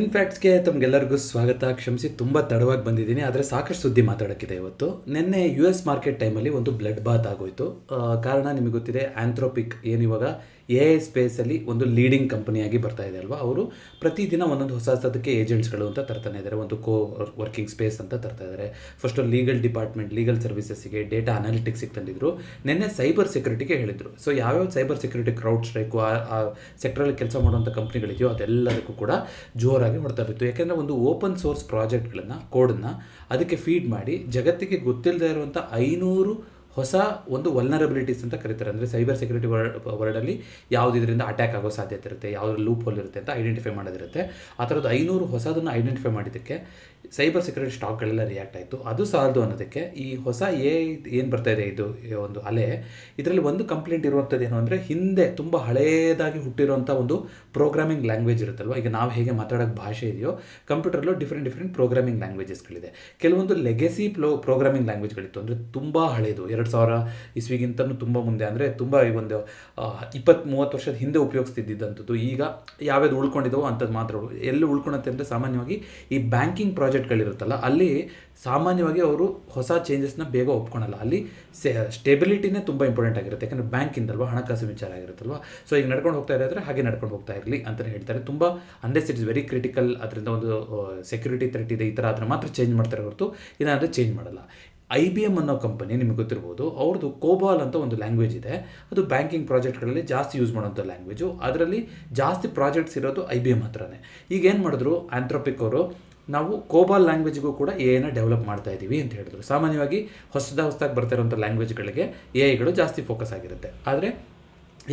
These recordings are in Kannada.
ಕೂಲಿಂಗ್ ಫ್ಯಾಕ್ಟ್ಸ್ಗೆ ತಮಗೆಲ್ಲರಿಗೂ ಸ್ವಾಗತ. ಕ್ಷಮಿಸಿ ತುಂಬ ತಡವಾಗಿ ಬಂದಿದ್ದೀನಿ, ಆದರೆ ಸಾಕಷ್ಟು ಸುದ್ದಿ ಮಾತಾಡೋಕ್ಕಿದೆ ಇವತ್ತು. ನಿನ್ನೆ US ಮಾರ್ಕೆಟ್ ಟೈಮಲ್ಲಿ ಒಂದು ಬ್ಲಡ್ ಬಾತ್ ಆಗೋಯ್ತು. ಕಾರಣ ನಿಮಗೆ ಗೊತ್ತಿದೆ, ಆಂಥ್ರೋಪಿಕ್ ಏನಿವಾಗ AI ಸ್ಪೇಸಲ್ಲಿ ಒಂದು ಲೀಡಿಂಗ್ ಕಂಪನಿಯಾಗಿ ಬರ್ತಾ ಇದೆ ಅಲ್ವಾ. ಅವರು ಪ್ರತಿದಿನ ಒಂದೊಂದು ಹೊಸದಕ್ಕೆ ಏಜೆಂಟ್ಸ್ಗಳು ಅಂತ ತರ್ತಾನೆ ಇದ್ದಾರೆ, ಒಂದು ವರ್ಕಿಂಗ್ ಸ್ಪೇಸ್ ಅಂತ ತರ್ತಾ ಇದ್ದಾರೆ. ಫಸ್ಟು ಲೀಗಲ್ ಡಿಪಾರ್ಟ್ಮೆಂಟ್, ಲೀಗಲ್ ಸರ್ವಿಸಸ್ಸಿಗೆ, ಡೇಟಾ ಅನಾಲಿಟಿಕ್ಸಿಗೆ ತಂದಿದ್ರು. ನಿನ್ನೆ ಸೈಬರ್ ಸೆಕ್ಯೂರಿಟಿಗೆ ಹೇಳಿದರು. ಸೊ ಯಾವ್ಯಾವ ಸೈಬರ್ ಸೆಕ್ಯೂರಿಟಿ, ಕ್ರೌಡ್ ಸ್ಟ್ರೈಕು, ಆ ಸೆಕ್ಟ್ರಲ್ಲಿ ಕೆಲಸ ಮಾಡುವಂಥ ಕಂಪ್ನಿಗಳಿದೆಯೋ ಅದೆಲ್ಲದಕ್ಕೂ ಕೂಡ ಜೋರಾಗಿ ಹೊಡ್ತಾ ಬಿತ್ತು. ಯಾಕೆಂದರೆ ಒಂದು ಓಪನ್ ಸೋರ್ಸ್ ಪ್ರಾಜೆಕ್ಟ್ಗಳನ್ನು, ಕೋಡನ್ನು ಅದಕ್ಕೆ ಫೀಡ್ ಮಾಡಿ ಜಗತ್ತಿಗೆ ಗೊತ್ತಿಲ್ಲದೆ ಇರುವಂಥ 500 ಹೊಸ ಒಂದು ವಲ್ನರಬಿಲಿಟೀಸ್ ಅಂತ ಕರೀತಾರೆ. ಅಂದರೆ ಸೈಬರ್ ಸೆಕ್ಯೂರಿಟಿ ವರ್ಲ್ಡಲ್ಲಿ ಯಾವುದು ಇದರಿಂದ ಅಟ್ಯಾಕ್ ಆಗೋ ಸಾಧ್ಯತೆ ಇರುತ್ತೆ, ಯಾವುದ್ರ ಲೂಪ್ ಹೋಲ್ ಇರುತ್ತೆ ಅಂತ ಐಡೆಂಟಿಫೈ ಮಾಡೋದಿರುತ್ತೆ. ಆ ಥರದ್ದು 500 ಹೊಸದನ್ನು ಐಡೆಂಟಿಫೈ ಮಾಡಿದ್ದಕ್ಕೆ ಸೈಬರ್ ಸೆಕ್ಯೂರಿಟಿ ಸ್ಟಾಕ್ಗಳೆಲ್ಲ ರಿಯಾಕ್ಟ್ ಆಯಿತು. ಅದು ಸಾಲದು ಅನ್ನೋದಕ್ಕೆ ಈ ಹೊಸ ಏನು ಬರ್ತಾ ಇದೆ, ಇದು ಒಂದು ಅಲೆ, ಇದರಲ್ಲಿ ಒಂದು ಕಂಪ್ಲೇಂಟ್ ಇರುವಂಥದ್ದು ಏನು ಅಂದರೆ, ಹಿಂದೆ ತುಂಬ ಹಳೆಯದಾಗಿ ಹುಟ್ಟಿರುವಂಥ ಒಂದು ಪ್ರೋಗ್ರಾಮಿಂಗ್ ಲ್ಯಾಂಗ್ವೇಜ್ ಇರುತ್ತಲ್ವ. ಈಗ ನಾವು ಹೇಗೆ ಮಾತಾಡೋಕ್ಕೆ ಭಾಷೆ ಇದೆಯೋ, ಕಂಪ್ಯೂಟರ್ಲೂ ಡಿಫ್ರೆಂಟ್ ಪ್ರೋಗ್ರಾಮಿಂಗ್ ಲ್ಯಾಂಗ್ವೇಜಸ್ಗಳಿದೆ. ಕೆಲವೊಂದು ಲೆಗೆಸಿ ಪ್ರೋಗ್ರಾಮಿಂಗ್ ಲ್ಯಾಂಗ್ವೇಜ್ಗಳಿತ್ತು, ಅಂದರೆ ತುಂಬ ಹಳೆಯದು, 2000 ಇಸ್ವಿಗಿಂತಲೂ ತುಂಬ ಮುಂದೆ, ಅಂದರೆ ತುಂಬ ಒಂದು 20-30 ವರ್ಷದ ಹಿಂದೆ ಉಪಯೋಗಿಸ್ತಿದ್ದಂಥದ್ದು. ಈಗ ಯಾವ್ಯಾವುದು ಉಳ್ಕೊಂಡಿದ್ದಾವೋ ಅಂಥದ್ದು ಮಾತ್ರ ಎಲ್ಲಿ ಉಳ್ಕೊಳುತ್ತೆ ಅಂದರೆ, ಸಾಮಾನ್ಯವಾಗಿ ಈ ಬ್ಯಾಂಕಿಂಗ್ ಪ್ರಾಜೆಕ್ಟ್ಗಳಿರುತ್ತಲ್ಲ, ಅಲ್ಲಿ ಸಾಮಾನ್ಯವಾಗಿ ಅವರು ಹೊಸ ಚೇಂಜಸ್ನ ಬೇಗ ಒಪ್ಕೊಳಲ್ಲ. ಅಲ್ಲಿ ಸ್ಟೆಬಿಲಿಟಿನೇ ತುಂಬ ಇಂಪಾರ್ಟೆಂಟ್ ಆಗಿರುತ್ತೆ, ಯಾಕಂದರೆ ಬ್ಯಾಂಕಿಂದಲ್ವ, ಹಣಕಾಸು ವಿಚಾರ ಆಗಿರುತ್ತಲ್ವ. ಸೊ ಈಗ ನಡ್ಕೊಂಡು ಹೋಗ್ತಾ ಇರೋದ್ರೆ ಹಾಗೆ ನಡ್ಕೊಂಡು ಹೋಗ್ತಾ ಇರಲಿ ಅಂತಲೇ ಹೇಳ್ತಾರೆ. ತುಂಬ unless it is very critical, ಅದರಿಂದ ಒಂದು ಸೆಕ್ಯೂರಿಟಿ ಥ್ರೆಟ್ ಇದೆ, ಈ ಥರ ಅದನ್ನು ಮಾತ್ರ ಚೇಂಜ್ ಮಾಡ್ತಾರೆ ಹೊರತು ಇಲ್ಲಾಂದರೆ ಚೇಂಜ್ ಮಾಡಲ್ಲ. IBM ಅನ್ನೋ ಕಂಪನಿ ನಿಮಗೆ ಗೊತ್ತಿರ್ಬೋದು, ಅವ್ರದ್ದು ಕೋಬಾಲ್ ಅಂತ ಒಂದು ಲ್ಯಾಂಗ್ವೇಜ್ ಇದೆ. ಅದು ಬ್ಯಾಂಕಿಂಗ್ ಪ್ರಾಜೆಕ್ಟ್ಗಳಲ್ಲಿ ಜಾಸ್ತಿ ಯೂಸ್ ಮಾಡೋಂಥ ಲ್ಯಾಂಗ್ವೇಜು. ಅದರಲ್ಲಿ ಜಾಸ್ತಿ ಪ್ರಾಜೆಕ್ಟ್ಸ್ ಇರೋದು IBM ಹತ್ರನೇ. ಈಗ ಏನು ಮಾಡಿದ್ರು ಆಂಥ್ರೋಪಿಕ್ ಅವರು, ನಾವು ಕೋಬಾಲ್ ಲ್ಯಾಂಗ್ವೇಜ್ಗೂ ಕೂಡ AI ಡೆವಲಪ್ ಮಾಡ್ತಾ ಇದ್ದೀವಿ ಅಂತ ಹೇಳಿದ್ರು. ಸಾಮಾನ್ಯವಾಗಿ ಹೊಸದಾಗಿ ಬರ್ತಾ ಇರೋಂಥ ಲ್ಯಾಂಗ್ವೇಜ್ಗಳಿಗೆ AIಗಳು ಜಾಸ್ತಿ ಫೋಕಸ್ ಆಗಿರುತ್ತೆ. ಆದರೆ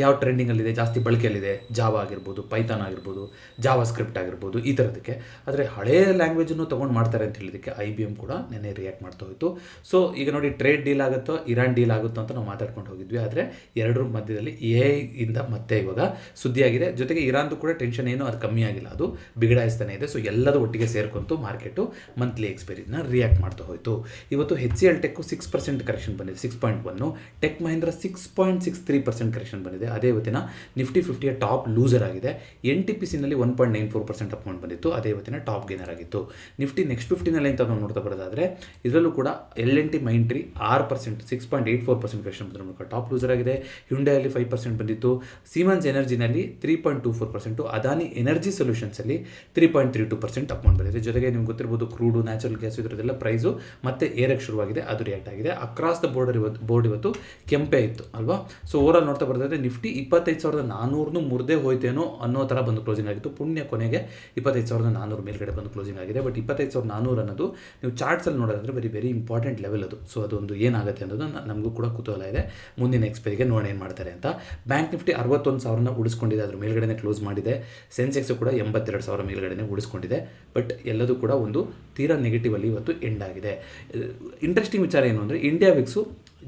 ಯಾವ ಟ್ರೆಂಡಿಂಗಲ್ಲಿದೆ, ಜಾಸ್ತಿ ಬಳಕೆಯಲ್ಲಿದೆ, ಜಾವಾ ಆಗಿರ್ಬೋದು, ಪೈಥಾನ್ ಆಗಿರ್ಬೋದು, ಜಾವಾ ಸ್ಕ್ರಿಪ್ಟ್ ಆಗಿರ್ಬೋದು, ಈ ಥರದಕ್ಕೆ. ಆದರೆ ಹಳೆಯ ಲ್ಯಾಂಗ್ವೇಜನ್ನು ತೊಗೊಂಡು ಮಾಡ್ತಾರೆ ಅಂತ ಹೇಳಿದಕ್ಕೆ IBM ಕೂಡ ನೆನ್ನೆ ರಿಯಾಕ್ಟ್ ಮಾಡ್ತಾ ಹೋಯಿತು. ಸೊ ಈಗ ನೋಡಿ, ಟ್ರೇಡ್ ಡೀಲ್ ಆಗುತ್ತೋ, ಇರಾನ್ ಡೀಲ್ ಆಗುತ್ತೋ ಅಂತ ನಾವು ಮಾತಾಡ್ಕೊಂಡು ಹೋಗಿದ್ವಿ. ಆದರೆ ಎರಡರ ಮಧ್ಯದಲ್ಲಿ AI ಇಂದ ಮತ್ತೆ ಇವಾಗ ಸುದ್ದಿಯಾಗಿದೆ. ಜೊತೆಗೆ ಇರಾನ್ದು ಕೂಡ ಟೆನ್ಷನ್ ಏನು ಅದು ಕಮ್ಮಿ ಆಗಿಲ್ಲ, ಅದು ಬಿಗಡಾಯಿಸ್ತಾನೆ ಇದೆ. ಸೊ ಎಲ್ಲದೂ ಒಟ್ಟಿಗೆ ಸೇರ್ಕೊಂತು ಮಾರ್ಕೆಟು ಮಂತ್ಲಿ ಎಕ್ಸ್ಪೈರಿನ ರಿಯಾಕ್ಟ್ ಮಾಡ್ತಾ ಹೋಯಿತು. ಇವತ್ತು HCL ಟೆಕ್ಕು 6% ಕರೆಕ್ಷನ್ ಬಂದಿದೆ, 6.1. ಟೆಕ್ ಮಹೀಂದ್ರ 6.63% ಕರೆಕ್ಷನ್ ಬಂದಿದೆ. ಅದೇ ಇವತ್ತಿನ ನಿಫ್ಟಿ 50ಯ ಟಾಪ್ ಲೂಸರ್ ಆಗಿದೆ. NTPCನಲ್ಲಿ 1.94% ಅಪ್ಮೌಂಟ್ ಬಂದಿತ್ತು, ಅದೇ ಇವತ್ತಿನ ಟಾಪ್ ಗೇನರ್ ಆಗಿತ್ತು. ನಿಫ್ಟಿ ನೆಕ್ಸ್ಟ್ 50ನಲ್ಲಿ ಅಂತ ನಾವು ನೋಡ್ತಾ ಬರೋದಾದರೆ, ಇದರಲ್ಲೂ ಕೂಡ L&T ಮೈಂಟ್ರಿ 6%, 6.84% ಕರೆಕ್ಷನ್ ಬಂದಿರೋ ಮೂಲಕ ಟಾಪ್ ಲೂಸರ್ ಆಗಿದೆ. ಹ್ಯುಂಡೈಯಲ್ಲಿ 5% ಬಂದಿತ್ತು. ಸೀಮೆನ್ಸ್ ಎನರ್ಜಿನಲ್ಲಿ 3.24%, ಅದಾನಿ ಎನರ್ಜಿ ಸೊಲ್ಯೂಷನ್ಸಲ್ಲಿ 3.32% ಅಪ್ಮೌಂಟ್ ಬಂದಿದೆ. ಜೊತೆಗೆ ನಿಮ್ಗೆ ಗೊತ್ತಿರ್ಬೋದು, ಕ್ರೂಡು, ನ್ಯಾಚುರಲ್ ಗ್ಯಾಸ್ ಇದರದೆಲ್ಲ ಪ್ರೈಸು ಮತ್ತೆ ಏರಕ್ಕೆ ಶುರುವಾಗಿದೆ, ಅದು ರಿಯಾಕ್ಟ್ ಆಗಿದೆ. ಅಕ್ರಾಸ್ ದ ಬೋರ್ಡ್ ಇವತ್ತು ಕೆಂಪೇ ಇತ್ತು ಅಲ್ವಾ. ಸೊ ಓವರಾಲ್ ನೋಡ್ತಾ ಬರೋದಾದರೆ ನಿಫ್ಟಿ 25,400 ಮುರಿದೇ ಹೋಯ್ತೇನೋ ಅನ್ನೋ ಥರ ಬಂದು ಕ್ಲೋಸಿಂಗ್ ಆಗಿತ್ತು. ಪುಣ್ಯ ಕೊನೆಗೆ 25,400 ಮೇಲ್ಗಡೆ ಬಂದು ಕ್ಲೋಸಿಂಗ್ ಆಗಿದೆ. ಬಟ್ 25,400 ಅನ್ನೋದು ನೀವು ಚಾರ್ಟ್ಸಲ್ಲಿ ನೋಡೋದಾದರೆ ವೆರಿ ಇಂಪಾರ್ಟೆಂಟ್ ಲೆವೆಲ್ ಅದು. ಸೊ ಅದೊಂದು ಏನಾಗುತ್ತೆ ಅನ್ನೋದು ನಮಗೂ ಕೂಡ ಕುತೂಹಲ ಇದೆ. ಮುಂದಿನ ಎಕ್ಸ್ಪೈರಿಗೆ ನೋಡಿ ಏನು ಮಾಡ್ತಾರೆ ಅಂತ. ಬ್ಯಾಂಕ್ ನಿಫ್ಟಿ 61,000 ಉಳಿಸ್ಕೊಂಡಿದೆ, ಅದ್ರ ಮೇಲ್ಗಡೆ ಕ್ಲೋಸ್ ಮಾಡಿದೆ. ಸೆನ್ಸೆಕ್ಸು ಕೂಡ 82,000 ಮೇಲ್ಗಡೆ ಉಳಿಸ್ಕೊಂಡಿದೆ. ಬಟ್ ಎಲ್ಲದೂ ಕೂಡ ಒಂದು ತೀರಾ ನೆಗೆಟಿವಲ್ಲಿ ಇವತ್ತು ಎಂಡ್ ಆಗಿದೆ. ಇಂಟ್ರೆಸ್ಟಿಂಗ್ ವಿಚಾರ ಏನು ಅಂದರೆ, ಇಂಡಿಯಾ ವಿಕ್ಸು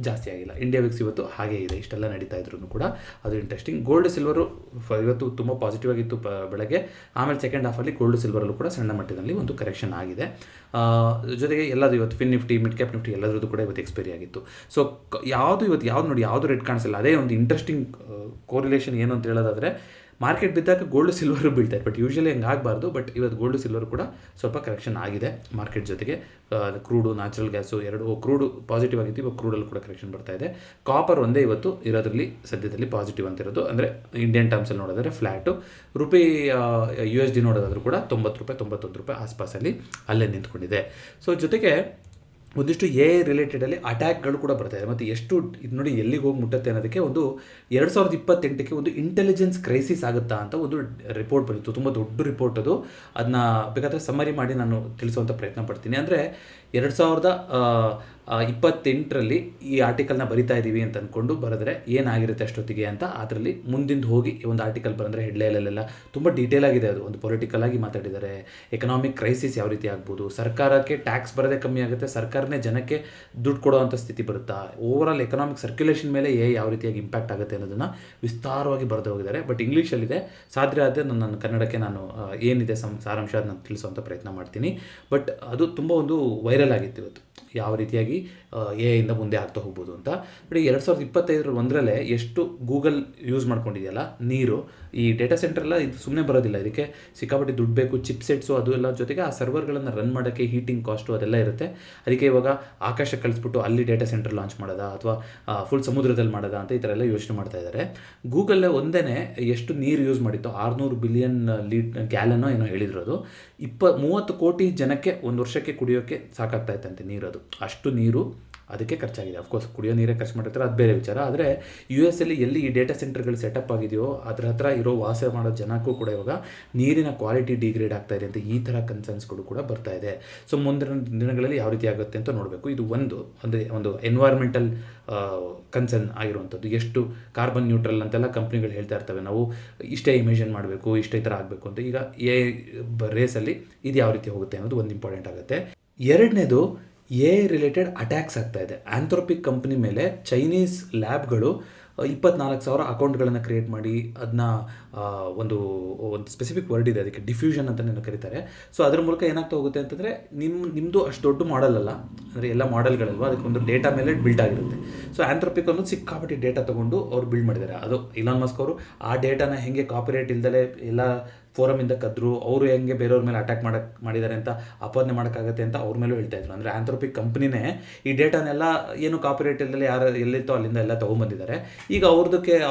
ಜಾಸ್ತಿ ಆಗಿಲ್ಲ. ಇಂಡಿಯಾ ವಿಕ್ಸ್ ಇವತ್ತು ಹಾಗೇ ಇದೆ, ಇಷ್ಟೆಲ್ಲ ನಡೀತಾ ಇದ್ರು ಕೂಡ ಅದು ಇಂಟ್ರೆಸ್ಟಿಂಗ್. ಗೋಲ್ಡ್ ಸಿಲ್ವರು ಇವತ್ತು ತುಂಬ ಪಾಸಿಟಿವ್ ಆಗಿತ್ತು ಬೆಳಗ್ಗೆ. ಆಮೇಲೆ ಸೆಕೆಂಡ್ ಹಾಫಲ್ಲಿ ಗೋಲ್ಡ್ ಸಿಲ್ವರಲ್ಲೂ ಕೂಡ ಸಣ್ಣ ಮಟ್ಟದಲ್ಲಿ ಒಂದು ಕರೆಕ್ಷನ್ ಆಗಿದೆ. ಜೊತೆಗೆ ಎಲ್ಲದು ಇವತ್ತು fin Nifty, mid cap Nifty ಎಲ್ಲರದ್ದು ಕೂಡ ಇವತ್ತು ಎಕ್ಸ್ಪೈರಿ ಆಗಿತ್ತು. ಸೊ ಯಾವುದು ನೋಡಿ, ಯಾವುದು ರೆಡ್ ಕಾಣಿಸಿಲ್ಲ. ಅದೇ ಒಂದು ಇಂಟ್ರೆಸ್ಟಿಂಗ್ ಕೋರಿಲೇಷನ್ ಏನು ಅಂತ ಹೇಳೋದಾದರೆ, ಮಾರ್ಕೆಟ್ ಬಿದ್ದಾಗ ಗೋಲ್ಡ್ ಸಿಲ್ವರು ಬೀಳ್ತಾರೆ, ಬಟ್ ಯೂಶಲಿ ಹಂಗೆ ಆಗಬಾರ್ದು. ಬಟ್ ಇವತ್ತು ಗೋಲ್ಡ್ ಸಿಲ್ವರು ಕೂಡ ಸ್ವಲ್ಪ ಕರೆಕ್ಷನ್ ಆಗಿದೆ ಮಾರ್ಕೆಟ್. ಜೊತೆಗೆ ಕ್ರೂಡು, ನ್ಯಾಚುರಲ್ ಗ್ಯಾಸು ಕ್ರೂಡು ಪಾಸಿಟಿವ್ ಆಗಿತ್ತು, ಇವಾಗ ಕ್ರೂಡಲ್ಲಿ ಕೂಡ ಕರೆಕ್ಷನ್ ಬರ್ತಾ ಇದೆ. ಕಾಪರ್ ಒಂದೇ ಇವತ್ತು ಇರೋದ್ರಲ್ಲಿ ಸದ್ಯದಲ್ಲಿ ಪಾಸಿಟಿವ್ ಅಂತ ಇರೋದು, ಅಂದರೆ ಇಂಡಿಯನ್ ಟರ್ಮ್ಸಲ್ಲಿ ನೋಡೋದಾದರೆ ಫ್ಲ್ಯಾಟು. ರುಪಿ USD ನೋಡೋದಾದ್ರೂ ಕೂಡ 90 ರೂಪಾಯಿ, 91 ರೂಪಾಯಿ ಆಸ್ಪಾಸಲ್ಲಿ ಅಲ್ಲೇ ನಿಂತ್ಕೊಂಡಿದೆ. ಸೊ ಜೊತೆಗೆ ಒಂದಿಷ್ಟು AI ರಿಲೇಟೆಡಲ್ಲಿ ಅಟ್ಯಾಕ್ಗಳು ಕೂಡ ಬರ್ತಾಯಿದೆ. ಮತ್ತು ಎಷ್ಟು ಇದು ನೋಡಿ ಎಲ್ಲಿಗೆ ಹೋಗಿ ಮುಟ್ಟುತ್ತೆ ಅನ್ನೋದಕ್ಕೆ ಒಂದು 2028ಕ್ಕೆ ಒಂದು ಇಂಟೆಲಿಜೆನ್ಸ್ ಕ್ರೈಸಿಸ್ ಆಗುತ್ತಾ ಅಂತ ಒಂದು ರಿಪೋರ್ಟ್ ಬಂದಿತ್ತು. ತುಂಬ ದೊಡ್ಡ ರಿಪೋರ್ಟ್ ಅದು. ಅದನ್ನ ಬೇಕಾದರೆ ಸಮ್ಮರಿ ಮಾಡಿ ನಾನು ತಿಳಿಸುವಂಥ ಪ್ರಯತ್ನ ಪಡ್ತೀನಿ. ಅಂದರೆ 2028ರಲ್ಲಿ ಈ ಆರ್ಟಿಕಲ್ನ ಬರಿತಾ ಇದ್ದೀವಿ ಅಂತ ಅಂದ್ಕೊಂಡು ಬರೆದ್ರೆ ಏನಾಗಿರುತ್ತೆ ಅಷ್ಟೊತ್ತಿಗೆ ಅಂತ, ಅದರಲ್ಲಿ ಮುಂದಿಂದ ಹೋಗಿ ಒಂದು ಆರ್ಟಿಕಲ್ ಬರೆದ್ರೆ ಹೆಡ್ಲೈನಲ್ಲೆಲ್ಲ ತುಂಬ ಡೀಟೇಲ್ ಆಗಿದೆ. ಅದು ಒಂದು ಪೊಲಿಟಿಕಲ್ ಆಗಿ ಮಾತಾಡಿದ್ದಾರೆ. ಎಕನಾಮಿಕ್ ಕ್ರೈಸಿಸ್ ಯಾವ ರೀತಿ ಆಗ್ಬೋದು, ಸರ್ಕಾರಕ್ಕೆ ಟ್ಯಾಕ್ಸ್ ಬರೋದೇ ಕಮ್ಮಿ ಆಗುತ್ತೆ, ಸರ್ಕಾರನೇ ಜನಕ್ಕೆ ದುಡ್ಡು ಕೊಡೋವಂಥ ಸ್ಥಿತಿ ಬರುತ್ತಾ, ಓವರಾಲ್ ಎಕನಾಮಿಕ್ ಸರ್ಕ್ಯುಲೇಷನ್ ಮೇಲೆ ಯಾವ ರೀತಿಯಾಗಿ ಇಂಪ್ಯಾಕ್ಟ್ ಆಗುತ್ತೆ ಅನ್ನೋದನ್ನು ವಿಸ್ತಾರವಾಗಿ ಬರೆದು ಹೋಗಿದ್ದಾರೆ. ಬಟ್ ಇಂಗ್ಲೀಷಲ್ಲಿದೆ, ಸಾಧ್ಯ ಆದರೆ ನನ್ನ ಕನ್ನಡಕ್ಕೆ ನಾನು ಏನಿದೆ ಸಾರಾಂಶ ಅದನ್ನು ತಿಳಿಸುವಂಥ ಪ್ರಯತ್ನ ಮಾಡ್ತೀನಿ. ಬಟ್ ಅದು ತುಂಬ ಒಂದು ವೈರಲ್ ಆಗಿತ್ತು ಇವತ್ತು, ಯಾವ ರೀತಿಯಾಗಿ AI ಮುಂದೆ ಆಗ್ತಾ ಹೋಗ್ಬೋದು ಅಂತ. ನೋಡಿ 2025 ಒಂದರಲ್ಲೇ ಎಷ್ಟು ಗೂಗಲ್ ಯೂಸ್ ಮಾಡ್ಕೊಂಡಿದೆಯಲ್ಲ ನೀರು, ಈ ಡೇಟಾ ಸೆಂಟರ್ ಎಲ್ಲ ಇದು ಸುಮ್ಮನೆ ಬರೋದಿಲ್ಲ, ಇದಕ್ಕೆ ಸಿಕ್ಕಾಪಟ್ಟೆ ದುಡ್ಡು ಬೇಕು, ಚಿಪ್ಸೆಟ್ಸು ಅದು ಎಲ್ಲ ಜೊತೆಗೆ ಆ ಸರ್ವರ್ಗಳನ್ನು ರನ್ ಮಾಡೋಕ್ಕೆ ಹೀಟಿಂಗ್ ಕಾಸ್ಟು ಅದೆಲ್ಲ ಇರುತ್ತೆ. ಅದಕ್ಕೆ ಇವಾಗ ಆಕಾಶಕ್ಕೆ ಕಳಿಸ್ಬಿಟ್ಟು ಅಲ್ಲಿ ಡೇಟಾ ಸೆಂಟರ್ ಲಾಂಚ್ ಮಾಡೋದಾ ಅಥವಾ ಫುಲ್ ಸಮುದ್ರದಲ್ಲಿ ಮಾಡೋದಾ ಅಂತ ಈ ಥರ ಎಲ್ಲ ಯೋಚನೆ ಮಾಡ್ತಾ ಇದ್ದಾರೆ. ಗೂಗಲ್ಲೇ ಒಂದೇ ಎಷ್ಟು ನೀರು ಯೂಸ್ ಮಾಡಿತ್ತು, 600 ಬಿಲಿಯನ್ ಗ್ಯಾಲನೋ ಏನೋ ಹೇಳಿದ್ರು. ಅದು 30 ಕೋಟಿ ಜನಕ್ಕೆ ಒಂದು ವರ್ಷಕ್ಕೆ ಕುಡಿಯೋಕ್ಕೆ ಸಾಕಾಗ್ತಾ ಇತ್ತಂತೆ ನೀರದು, ಅಷ್ಟು ನೀರು ಅದಕ್ಕೆ ಖರ್ಚಾಗಿದೆ. ಅಫ್ಕೋರ್ಸ್ ಕುಡಿಯೋ ನೀರೇ ಖರ್ಚು ಮಾಡಿರ್ತಾರೆ, ಅದು ಬೇರೆ ವಿಚಾರ. ಆದರೆ US ಅಲ್ಲಿ ಎಲ್ಲಿ ಈ ಡೇಟಾ ಸೆಂಟರ್ಗಳು ಸೆಟಪ್ ಆಗಿದೆಯೋ ಅದರ ಹತ್ರ ಇರೋ ವಾಸ ಮಾಡೋ ಜನಕ್ಕೂ ಕೂಡ ಇವಾಗ ನೀರಿನ ಕ್ವಾಲಿಟಿ ಡಿಗ್ರೇಡ್ ಆಗ್ತಾ ಇದೆ ಅಂತ ಈ ಥರ ಕನ್ಸರ್ನ್ಸ್ಗಳು ಕೂಡ ಬರ್ತಾ ಇದೆ. ಸೊ ಮುಂದಿನ ದಿನಗಳಲ್ಲಿ ಯಾವ ರೀತಿ ಆಗುತ್ತೆ ಅಂತ ನೋಡಬೇಕು. ಇದು ಒಂದು ಎನ್ವೈರ್ಮೆಂಟಲ್ ಕನ್ಸರ್ನ್ ಆಗಿರುವಂಥದ್ದು. ಎಷ್ಟು ಕಾರ್ಬನ್ ನ್ಯೂಟ್ರಲ್ ಅಂತೆಲ್ಲ ಕಂಪ್ನಿಗಳು ಹೇಳ್ತಾ ಇರ್ತವೆ, ನಾವು ಇಷ್ಟೇ ಇಮಿಷನ್ ಮಾಡಬೇಕು, ಇಷ್ಟೇ ಥರ ಆಗಬೇಕು ಅಂತ. ಈಗ ರೇಸಲ್ಲಿ ಇದು ಯಾವ ರೀತಿ ಹೋಗುತ್ತೆ ಅನ್ನೋದು ಒಂದು ಇಂಪಾರ್ಟೆಂಟ್ ಆಗುತ್ತೆ. ಎರಡನೇದು, ರಿಲೇಟೆಡ್ ಅಟ್ಯಾಕ್ಸ್ ಆಗ್ತಾ ಇದೆ. ಆಂಥ್ರೋಪಿಕ್ ಕಂಪ್ನಿ ಮೇಲೆ ಚೈನೀಸ್ ಲ್ಯಾಬ್ಗಳು 24,000 ಅಕೌಂಟ್ಗಳನ್ನು ಕ್ರಿಯೇಟ್ ಮಾಡಿ ಅದನ್ನ ಒಂದು ಸ್ಪೆಸಿಫಿಕ್ ವರ್ಡ್ ಇದೆ ಅದಕ್ಕೆ, ಡಿಫ್ಯೂಷನ್ ಅಂತಲೇ ಕರೀತಾರೆ. ಸೊ ಅದ್ರ ಮೂಲಕ ಏನಾಗ್ತಾ ಹೋಗುತ್ತೆ ಅಂತಂದರೆ ನಿಮ್ಮದು ಅಷ್ಟು ದೊಡ್ಡ ಮಾಡೆಲ್ ಅಲ್ಲ, ಅಂದರೆ ಎಲ್ಲ ಮಾಡೆಲ್ಗಳಲ್ವ, ಅದಕ್ಕೊಂದು ಡೇಟಾ ಮೇಲೆ ಬಿಲ್ಡ್ ಆಗಿರುತ್ತೆ. ಸೊ ಆಂಥ್ರೋಪಿಕ್ ಅನ್ನೋದು ಸಿಕ್ಕಾಪಟ್ಟಿ ಡೇಟಾ ತೊಗೊಂಡು ಅವ್ರು ಬಿಲ್ಡ್ ಮಾಡಿದ್ದಾರೆ. ಅದು ಇಲಾನ್ ಮಸ್ಕ್ ಅವರು ಆ ಡೇಟಾನ ಹೆಂಗೆ ಕಾಪಿರೈಟ್ ಇಲ್ದಲೇ ಎಲ್ಲ ಫೋರಮಿಂದ ಕದ್ರು, ಅವರು ಹೆಂಗೆ ಬೇರೆಯವ್ರ ಮೇಲೆ ಅಟ್ಯಾಕ್ ಮಾಡಿದ್ದಾರೆ ಅಂತ ಅಪಾದನೆ ಮಾಡೋಕ್ಕಾಗತ್ತೆ ಅಂತ ಅವ್ರ ಮೇಲೂ ಹೇಳ್ತಾ ಇದ್ರು. ಅಂದರೆ ಆಂಥ್ರೋಪಿಕ್ ಕಂಪ್ನಿನೇ ಈ ಡೇಟಾನೆಲ್ಲ ಏನು ಕಾಪಿರೈಟ್ ಇಲ್ದಲೇ ಯಾರು ಎಲ್ಲಿತ್ತೋ ಅಲ್ಲಿಂದ ಎಲ್ಲ ತೊಗೊಂಬಂದಿದ್ದಾರೆ. ಈಗ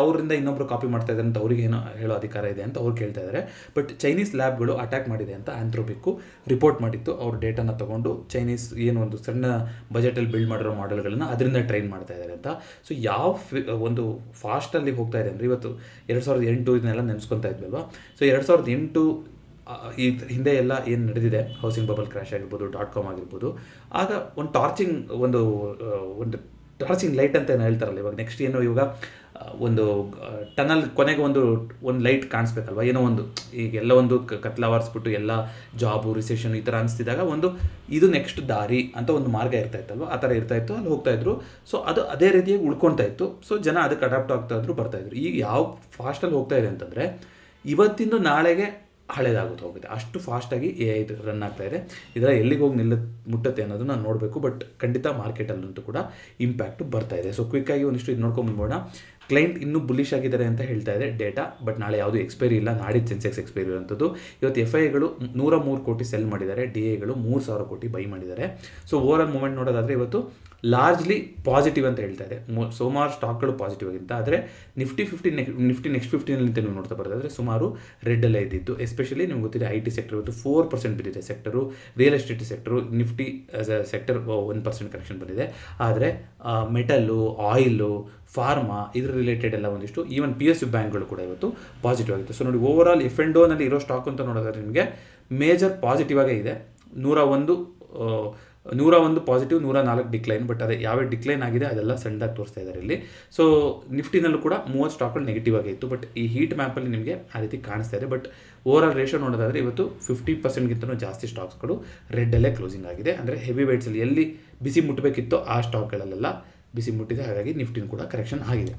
ಅವರಿಂದ ಇನ್ನೊಬ್ರು ಕಾಪಿ ಮಾಡ್ತಾ ಇದ್ದಾರೆ ಅಂತ ಅವ್ರಿಗೆ ಏನೋ ಹೇಳೋ ಅಧಿಕಾರ ಇದೆ ಅಂತ ಅವ್ರು ಕೇಳ್ತಾ ಇದ್ದಾರೆ. ಬಟ್ ಚೈನೀಸ್ ಲ್ಯಾಬ್ಗಳು ಅಟ್ಯಾಕ್ ಮಾಡಿದೆ ಅಂತ ಆಂಥ್ರೋಪಿಕ್ಕು ರಿಪೋರ್ಟ್ ಮಾಡಿತ್ತು. ಅವ್ರ ಡೇಟಾನ ತೊಗೊಂಡು ಚೈನೀಸ್ ಏನು ಒಂದು ಸಣ್ಣ ಬಜೆಟಲ್ಲಿ ಬಿಲ್ಡ್ ಮಾಡಿರೋ ಮಾಡೆಲ್ಗಳನ್ನು ಅದರಿಂದ ಟ್ರೈನ್ ಮಾಡ್ತಾ ಇದ್ದಾರೆ ಅಂತ. ಸೊ ಒಂದು ಫಾಸ್ಟಲ್ಲಿ ಹೋಗ್ತಾ ಇದೆ ಅಂದರೆ, ಇವತ್ತು 2008 ಇದನ್ನೆಲ್ಲ ನೆನೆಸ್ಕೊತಾ ಇದ್ವಲ್ವ. ಸೊ 2008 ಈ ಹಿಂದೆ ಎಲ್ಲ ಏನು ನಡೆದಿದೆ, ಹೌಸಿಂಗ್ ಬಬಲ್ ಕ್ರ್ಯಾಶ್ ಆಗಿರ್ಬೋದು, .com ಆಗಿರ್ಬೋದು, ಆಗ ಒಂದು ಟಾರ್ಚಿಂಗ್ ಲೈಟ್ ಅಂತ ಏನೋ ಹೇಳ್ತಾರಲ್ಲ. ಇವಾಗ ನೆಕ್ಸ್ಟ್ ಏನೋ ಇವಾಗ ಒಂದು ಟನಲ್ ಕೊನೆಗೆ ಒಂದು ಲೈಟ್ ಕಾಣಿಸ್ಬೇಕಲ್ವ, ಏನೋ ಒಂದು ಈಗೆಲ್ಲ ಒಂದು ಕತ್ಲಾವರಿಸ್ಬಿಟ್ಟು ಎಲ್ಲ ಜಾಬು ರಿಸೆಷನ್ ಈ ಥರ ಅನಿಸ್ತಿದ್ದಾಗ ಇದು ನೆಕ್ಸ್ಟ್ ದಾರಿ ಅಂತ ಒಂದು ಮಾರ್ಗ ಇರ್ತಾಯಿತ್ತಲ್ವ, ಆ ಥರ ಇರ್ತಾಯಿತ್ತು, ಅಲ್ಲಿ ಹೋಗ್ತಾಯಿದ್ರು. ಸೊ ಅದು ಅದೇ ರೀತಿಯಾಗಿ ಉಳ್ಕೊಳ್ತಾ ಇತ್ತು. ಸೊ ಜನ ಅದಕ್ಕೆ ಅಡಾಪ್ಟ್ ಆಗ್ತಾಯಿದ್ರು, ಬರ್ತಾಯಿದ್ರು. ಈಗ ಯಾವ ಫಾಸ್ಟಲ್ಲಿ ಹೋಗ್ತಾ ಇದೆ ಅಂತಂದರೆ, ಇವತ್ತಿಂದ ನಾಳೆಗೆ ಹಳೇದಾಗುತ್ತೆ ಹೋಗುತ್ತೆ, ಅಷ್ಟು ಫಾಸ್ಟಾಗಿ AI ರನ್ ಆಗ್ತಾ ಇದೆ. ಇದರ ಎಲ್ಲಿಗೆ ಹೋಗಿ ಮುಟ್ಟುತ್ತೆ ಅನ್ನೋದನ್ನ ನೋಡಬೇಕು. ಬಟ್ ಖಂಡಿತ ಮಾರ್ಕೆಟಲ್ಲಂತೂ ಕೂಡ ಇಂಪ್ಯಾಕ್ಟು ಬರ್ತಾ ಇದೆ. ಸೊ ಕ್ವಿಕ್ಕಾಗಿ ಒಂದಿಷ್ಟು ಇದು ನೋಡ್ಕೊಂಡ್ಬಂದ್ಬೋಣ. ಕ್ಲೈಂಟ್ ಇನ್ನೂ ಬುಲ್ಲಿಶ್ ಆಗಿದ್ದಾರೆ ಅಂತ ಹೇಳ್ತಾ ಇದೆ ಡೇಟಾ, ಬಟ್ ನಾಳೆ ಯಾವುದೂ ಎಕ್ಸ್ಪೈರಿ ಇಲ್ಲ. ನಾಡಿದ್ದು ಸೆನ್ಸೆಕ್ಸ್ ಎಕ್ಸ್ಪೈರಿ ಇರುವಂಥದ್ದು. ಇವತ್ತು FIIಗಳು 103 ಕೋಟಿ ಸೆಲ್ ಮಾಡಿದ್ದಾರೆ, DIಗಳು 3,000 ಕೋಟಿ ಬೈ ಮಾಡಿದ್ದಾರೆ. ಸೊ ಓವರಾಲ್ ಮೂವ್ಮೆಂಟ್ ನೋಡೋದಾದರೆ ಇವತ್ತು ಲಾರ್ಜ್ಲಿ ಪಾಸಿಟಿವ್ ಅಂತ ಹೇಳ್ತಾ ಇದೆ. ಸುಮಾರು ಸ್ಟಾಕ್ಗಳು ಪಾಸಿಟಿವ್ ಆಗಿಂತ, ಆದರೆ ನಿಫ್ಟಿ ನೆಕ್ಸ್ಟ್ 15 ನೀವು ನೋಡ್ತಾ ಬರೋದಾದರೆ ಸುಮಾರು ರೆಡ್ಡಲ್ಲೇ ಇದ್ದಿದ್ದು. ಎಸ್ಪೆಷಲಿ ನಿಮ್ಗೆ ಗೊತ್ತಿದೆ IT ಸೆಕ್ಟರ್ ಇವತ್ತು 4% ಬಿದ್ದಿದೆ. Sector real estate sector, Nifty sector 1% correction ಬಂದಿದೆ. ಆದರೆ ಮೆಟಲ್ಲು, ಆಯಿಲು, ಫಾರ್ಮಾ ಇದ್ರ ರಿಲೇಟೆಡ್ ಎಲ್ಲ ಒಂದಿಷ್ಟು, ಈವನ್ PSU ಬ್ಯಾಂಕ್ಗಳು ಕೂಡ ಇವತ್ತು ಪಾಸಿಟಿವ್ ಆಗಿತ್ತು. ಸೊ ನೋಡಿ, ಓವರಾಲ್ F&Oನಲ್ಲಿ ಇರೋ ಸ್ಟಾಕ್ ಅಂತ ನೋಡೋದಾದ್ರೆ ನಿಮಗೆ ಮೇಜರ್ ಪಾಸಿಟಿವ್ ಆಗೇ ಇದೆ. 101 ಪಾಸಿಟಿವ್, 104 ಡಿಕ್ಲೈನ್. ಬಟ್ ಅದೇ ಯಾವ ಡಿಕ್ಲೈನ್ ಆಗಿದೆ ಅದೆಲ್ಲ ಸಣ್ಣದಾಗಿ ತೋರಿಸ್ತಾ ಇದ್ದಾರೆ ಇಲ್ಲಿ. ಸೊ ನಿಫ್ಟಿನಲ್ಲೂ ಕೂಡ 30 ಸ್ಟಾಕ್ಗಳು ನೆಗೆಟಿವ್ ಆಗಿತ್ತು. ಬಟ್ ಈ ಹೀಟ್ ಮ್ಯಾಪಲ್ಲಿ ನಿಮಗೆ ಆ ರೀತಿ ಕಾಣಿಸ್ತಾ ಇದೆ. ಬಟ್ ಓವರಾಲ್ ರೇಷೋ ನೋಡೋದಾದರೆ ಇವತ್ತು 50%ಗಿಂತಲೂ ಜಾಸ್ತಿ ಸ್ಟಾಕ್ಸ್ಗಳು ರೆಡ್ಡಲ್ಲೇ ಕ್ಲೋಸಿಂಗ್ ಆಗಿದೆ. ಅಂದರೆ ಹೆವಿ ವೇಟ್ಸಲ್ಲಿ ಎಲ್ಲಿ ಬಿಸಿ ಮುಟ್ಟಬೇಕಿತ್ತೋ ಆ ಸ್ಟಾಕ್ಗಳಲ್ಲೆಲ್ಲ ಬಿಸಿ ಮುಟ್ಟಿದೆ. ಹಾಗಾಗಿ ನಿಫ್ಟಿನ ಕೂಡ ಕರೆಕ್ಷನ್ ಆಗಿದೆ.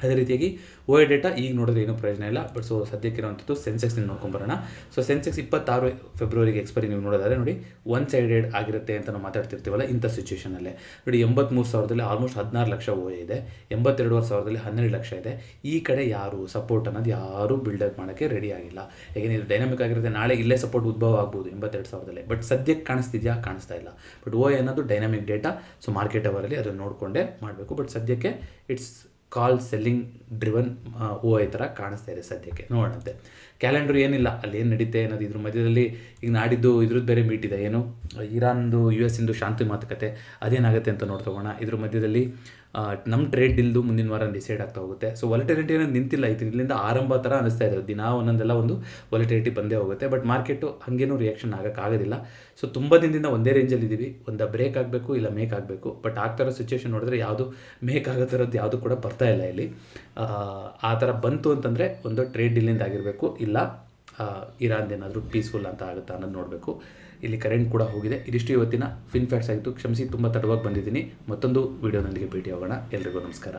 ಅದೇ ರೀತಿಯಾಗಿ OI ಡೇಟಾ ಈಗ ನೋಡಿದ್ರೆ ಏನೂ ಪ್ರಯೋಜನ ಇಲ್ಲ. ಬಟ್ ಸೊ ಸದ್ಯಕ್ಕಿರುವಂಥದ್ದು ಸೆನ್ಸೆಕ್ಸ್ನ ನೋಡ್ಕೊಂಬರೋಣ. ಸೊ ಸೆನ್ಸೆಕ್ಸ್ 26 ಫೆಬ್ರವರಿಗೆ ಎಕ್ಸ್ಪೈರಿ ನೀವು ನೋಡೋದಾದರೆ ನೋಡಿ, ಒನ್ ಸೈಡೆಡ್ ಆಗಿರುತ್ತೆ ಅಂತ ನಾವು ಮಾತಾಡ್ತಿರ್ತೀವಲ್ಲ, ಇಂಥ ಸಿಚುವೇಷನಲ್ಲೇ ನೋಡಿ 83,000ದಲ್ಲಿ ಆಲ್ಮೋಸ್ಟ್ 16 ಲಕ್ಷ OI ಇದೆ, 82,000ದಲ್ಲಿ 12 ಲಕ್ಷ ಇದೆ. ಈ ಕಡೆ ಯಾರು ಸಪೋರ್ಟ್ ಅನ್ನೋದು ಯಾರೂ ಬಿಲ್ಡಪ್ ಮಾಡೋಕ್ಕೆ ರೆಡಿ ಆಗಿಲ್ಲ. ಹೇಗೆ ಇದು ಡೈನಾಮಿಕ್ ಆಗಿರುತ್ತೆ, ನಾಳೆ ಇಲ್ಲೇ ಸಪೋರ್ಟ್ ಉದ್ಭವ ಆಗ್ಬೋದು 82,000ದಲ್ಲೇ. ಬಟ್ ಸದ್ಯಕ್ಕೆ ಕಾಣಿಸ್ತಿದೆಯಾ? ಕಾಣಿಸ್ತಾ ಇಲ್ಲ. ಬಟ್ OI ಅನ್ನೋದು ಡೈನಾಮಿಕ್ ಡೇಟಾ. ಸೊ ಮಾರ್ಕೆಟ್ ಅವರಲ್ಲಿ ಅದನ್ನು ನೋಡಿಕೊಂಡೇ ಮಾಡಬೇಕು. ಬಟ್ ಸದ್ಯಕ್ಕೆ it's call selling driven OI ಥರ ಕಾಣಿಸ್ತಾ ಇದೆ ಸದ್ಯಕ್ಕೆ. ನೋಡೋಣಂತೆ. ಕ್ಯಾಲೆಂಡರ್ ಏನಿಲ್ಲ, ಅಲ್ಲಿ ಏನು ನಡೀತೆ ಅನ್ನೋದು. ಇದ್ರ ಮಧ್ಯದಲ್ಲಿ ಈಗ ನಾಡಿದ್ದು ಇದ್ರದ್ದು ಬೇರೆ ಮೀಟ್ ಇದೆ, ಏನು ಇರಾನ್ದು US ಇಂದು ಶಾಂತಿ ಮಾತುಕತೆ, ಅದೇನಾಗುತ್ತೆ ಅಂತ ನೋಡ್ತೋಗೋಣ. ಇದ್ರ ಮಧ್ಯದಲ್ಲಿ ನಮ್ಮ ಟ್ರೇಡ್ ಡೀಲ್ದು ಮುಂದಿನ ವಾರ ಡಿಸೈಡ್ ಆಗ್ತಾ ಹೋಗುತ್ತೆ. ಸೊ ವಾಲಟಿಲಿಟಿ ಅನ್ನೋದು ನಿಂತಿಲ್ಲ, ಇಲ್ಲಿಂದ ಆರಂಭ ಥರ ಅನಿಸ್ತಾ ಇದೆ. ದಿನ ಒಂದೊಂದೆಲ್ಲ ಒಂದು ವಾಲಟಿಲಿಟಿ ಬಂದೇ ಹೋಗುತ್ತೆ. ಬಟ್ ಮಾರ್ಕೆಟು ಹಾಗೇನೂ ರಿಯಾಕ್ಷನ್ ಆಗೋಕ್ಕಾಗೋದಿಲ್ಲ. ಸೊ ತುಂಬ ದಿನದಿಂದ ಒಂದೇ ರೇಂಜಲ್ಲಿ ಇದ್ದೀವಿ. ಒಂದು ಬ್ರೇಕ್ ಆಗಬೇಕು ಇಲ್ಲ ಮೇಕ್ ಆಗಬೇಕು. ಬಟ್ ಆಗ್ತಾರೋ ಸಿಚುವೇಶನ್ ನೋಡಿದ್ರೆ ಯಾವುದು ಮೇಕ್ ಆಗೋ ಥರದ್ದು ಯಾವುದು ಕೂಡ ಬರ್ತಾ ಇಲ್ಲ ಇಲ್ಲಿ. ಆ ಥರ ಬಂತು ಅಂತಂದರೆ ಒಂದು ಟ್ರೇಡ್ ಡೀಲಿಂದ ಆಗಿರಬೇಕು, ಇಲ್ಲ ಇರಾನ್ದೇನಾದರೂ ಪೀಸ್ಫುಲ್ ಅಂತ ಆಗುತ್ತಾ ಅನ್ನೋದು ನೋಡಬೇಕು. ಇಲ್ಲಿ ಕರೆಂಟ್ ಕೂಡ ಹೋಗಿದೆ. ಇದಿಷ್ಟು ಇವತ್ತಿನ ಫಿನ್ ಫ್ಯಾಕ್ಟ್ಸ್ ಆಗಿತ್ತು. ಕ್ಷಮಿಸಿ, ತುಂಬ ತಡವಾಗಿ ಬಂದಿದ್ದೀನಿ. ಮತ್ತೊಂದು ವಿಡಿಯೋನೊಂದಿಗೆ ಭೇಟಿ ಹೋಗೋಣ. ಎಲ್ರಿಗೂ ನಮಸ್ಕಾರ.